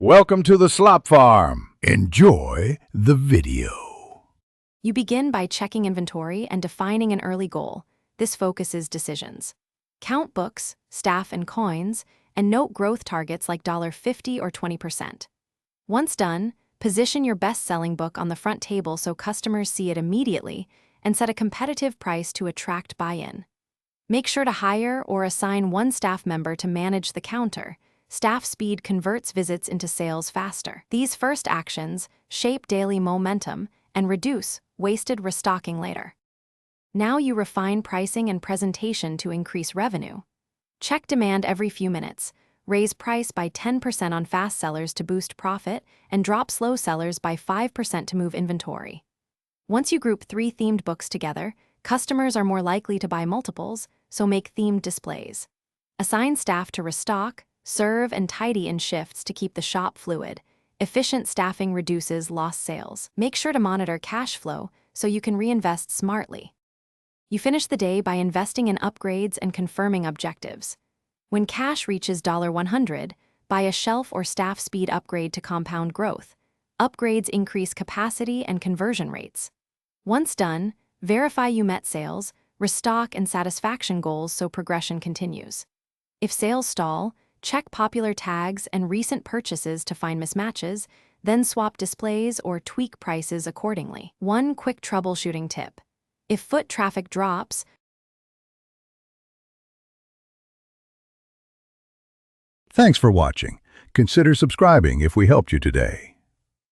Welcome to the Slop Farm. Enjoy the video. You begin by checking inventory and defining an early goal. This focuses decisions. Count books, staff, and coins, and note growth targets like $50 or 20%. Once done, position your best-selling book on the front table so customers see it immediately and set a competitive price to attract buy-in. Make sure to hire or assign one staff member to manage the counter. Staff speed converts visits into sales faster. These first actions shape daily momentum and reduce wasted restocking later. Now you refine pricing and presentation to increase revenue. Check demand every few minutes. Raise price by 10% on fast sellers to boost profit and drop slow sellers by 5% to move inventory. Once you group 3 themed books together, customers are more likely to buy multiples, so make themed displays. Assign staff to restock, serve, and tidy in shifts to keep the shop fluid. Efficient staffing reduces lost sales. Make sure to monitor cash flow so you can reinvest smartly. You finish the day by investing in upgrades and confirming objectives. When cash reaches $100, buy a shelf or staff speed upgrade to compound growth. Upgrades increase capacity and conversion rates. Once done, verify you met sales, restock, and satisfaction goals so progression continues. If sales stall, check popular tags and recent purchases to find mismatches, then swap displays or tweak prices accordingly. One quick troubleshooting tip. If foot traffic drops, Thanks for watching. Consider subscribing if we helped you today.